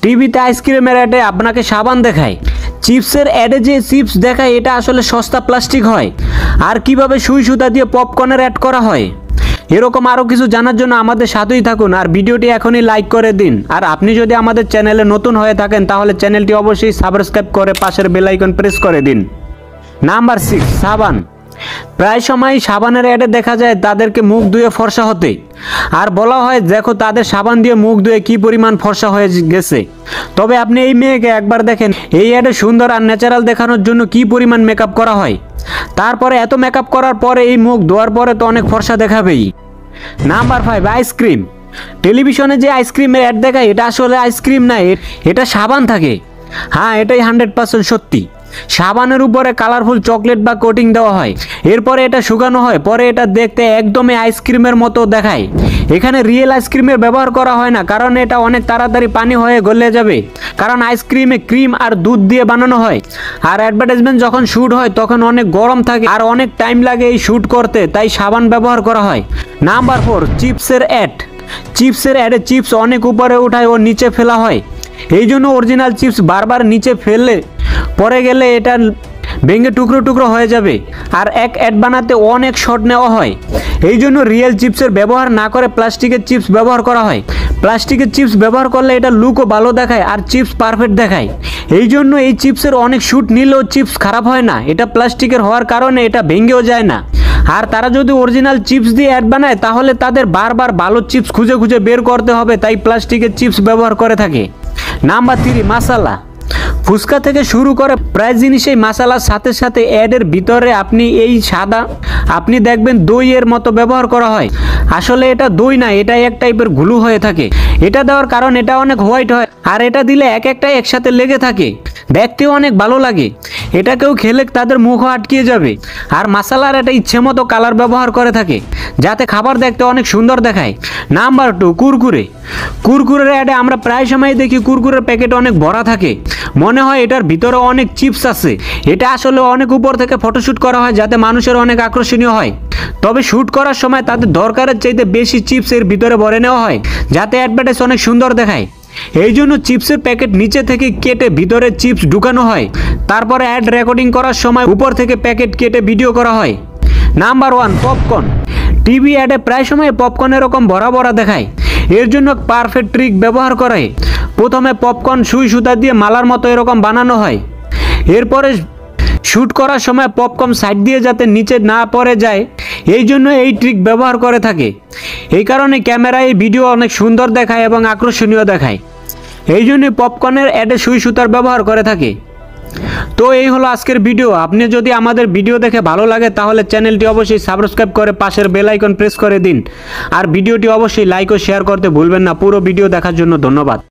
টিভিতে আইসক্রিমের অ্যাডে আপনাকে সাবান দেখায়, চিপসের অ্যাডে যে চিপস দেখায় এটা আসলে সস্তা প্লাস্টিক হয়, আর কিভাবে সুই সুতা দিয়ে পপকর্নের অ্যাড করা হয়, এরকম আরও কিছু জানার জন্য আমাদের সাথেই থাকুন আর ভিডিওটি এখনই লাইক করে দিন। আর আপনি যদি আমাদের চ্যানেলে নতুন হয়ে থাকেন তাহলে চ্যানেলটি অবশ্যই সাবস্ক্রাইব করে পাশের বেল আইকন প্রেস করে দিন। নাম্বার 6, সাবান। প্রায় সময় সাবানের অ্যাডে দেখা যায় তাদেরকে মুখ ধুয়ে ফর্সা হতে, আর বলা হয় দেখো তাদের সাবান দিয়ে মুখ ধুয়ে কি পরিমাণ ফর্সা হয়ে গেছে। তবে আপনি এই মেয়েকে একবার দেখেন, এই অ্যাডে সুন্দর আর ন্যাচারাল দেখানোর জন্য কি পরিমাণ মেকআপ করা হয়, তারপরে এত মেকআপ করার পরে এই মুখ ধোয়ার পরে তো অনেক ফর্সা দেখাবেই। Number 5, ice cream. টেলিভিশনে যে আইসক্রিমের অ্যাড দেখায় এটা আসলে আইসক্রিম না, এটা সাবান থাকে। হ্যাঁ, এটাই 100% সত্যি। সাবানের উপরে কালারফুল চকলেট বা কোটিং দেওয়া হয়, এরপরে এটা শুকানো হয়, পরে এটা দেখতে একদমই আইসক্রিমের মতো দেখায়। এখানে রিয়েল আইসক্রিমের ব্যবহার করা হয় না, কারণ এটা অনেক তাড়াতাড়ি পানি হয়ে গলে যাবে, কারণ আইসক্রিমে ক্রিম আর দুধ দিয়ে বানানো হয়। আর অ্যাডভার্টাইজমেন্ট যখন শ্যুট হয় তখন অনেক গরম থাকে আর অনেক টাইম লাগে এই শ্যুট করতে, তাই সাবান ব্যবহার করা হয়। নাম্বার 4, চিপসের অ্যাড। চিপসের অ্যাডে চিপস অনেক উপরে উঠায় ও নিচে ফেলা হয়, এই জন্য অরিজিনাল চিপস বারবার নিচে ফেললে পরে গেলে এটা ভেঙে টুকরো টুকরো হয়ে যাবে। আর এক অ্যাড বানাতে অনেক শট নেওয়া হয়, এই জন্য রিয়েল চিপসের ব্যবহার না করে প্লাস্টিকের চিপস ব্যবহার করা হয়। প্লাস্টিকের চিপস ব্যবহার করলে এটা লুকও ভালো দেখায় আর চিপস পারফেক্ট দেখায়, এই জন্য এই চিপসের অনেক শ্যুট নিলেও চিপস খারাপ হয় না, এটা প্লাস্টিকের হওয়ার কারণে এটা ভেঙেও যায় না। আর তারা যদি অরিজিনাল চিপস দিয়ে অ্যাড বানায় তাহলে তাদের বারবার ভালো চিপস খুঁজে খুঁজে বের করতে হবে, তাই প্লাস্টিকের চিপস ব্যবহার করে থাকে। নাম্বার 3, মশলা। ফুচকা থেকে শুরু করে প্রায় জিনিসেই মশলার সাথে সাথে অ্যাডের ভিতরে আপনি দেখবেন দইয়ের মতো ব্যবহার করা হয়। আসলে এটা দই না, এটা এক টাইপের ঘুলু হয়ে থাকে। এটা দেওয়ার কারণ এটা অনেক হোয়াইট হয়, আর এটা দিলে একটাই একসাথে লেগে থাকে, দেখতেও অনেক ভালো লাগে। এটা কেউ খেলে তাদের মুখও আটকিয়ে যাবে। আর মশলার এটা ইচ্ছে মতো কালার ব্যবহার করে থাকে যাতে খাবার দেখতে অনেক সুন্দর দেখায়। নাম্বার 2, কুরকুরে। কুরকুরের অ্যাডে আমরা প্রায় সময় দেখি কুরকুরের প্যাকেট অনেক ভরা থাকে, মনে হয় এটার ভিতরে অনেক চিপস আছে। এটা আসলে অনেক উপর থেকে ফটোশ্যুট করা হয় যাতে মানুষের অনেক আকর্ষণীয় হয়, তবে শ্যুট করার সময় তাদের দরকারের চাইতে বেশি চিপস এর ভিতরে ভরে নেওয়া হয় যাতে অ্যাডভার্টাইজ অনেক সুন্দর দেখায়। এই জন্য চিপসের প্যাকেট নিচে থেকে কেটে ভিতরে চিপস ঢুকানো হয়, তারপরে অ্যাড রেকর্ডিং করার সময় উপর থেকে প্যাকেট কেটে ভিডিও করা হয়। Number 1, popcorn. টিভি অ্যাডে প্রায় সময় পপকর্ন এরকম ভরা ভরা দেখায়, এর জন্য পারফেক্ট ট্রিক ব্যবহার করে। প্রথমে পপকর্ন সুই সুতা দিয়ে মালার মতো এরকম বানানো হয়, এরপরে শ্যুট করার সময় পপকর্ন সাইড দিয়ে যাতে নিচে না পড়ে যায়, এই জন্য এই ট্রিক ব্যবহার করে থাকে। এই কারণে ক্যামেরায় ভিডিও অনেক সুন্দর দেখায় এবং আকর্ষণীয় দেখায়, এই জন্য পপকর্নের অ্যাডে সুই সুতার ব্যবহার করে থাকে। তো এই হলো আজকের ভিডিও। আপনি যদি আমাদের ভিডিও দেখে ভালো লাগে তাহলে চ্যানেলটি অবশ্যই সাবস্ক্রাইব করে পাশের বেল আইকন প্রেস করে দিন, আর ভিডিওটি অবশ্যই লাইক ও শেয়ার করতে ভুলবেন না। পুরো ভিডিও দেখার জন্য ধন্যবাদ।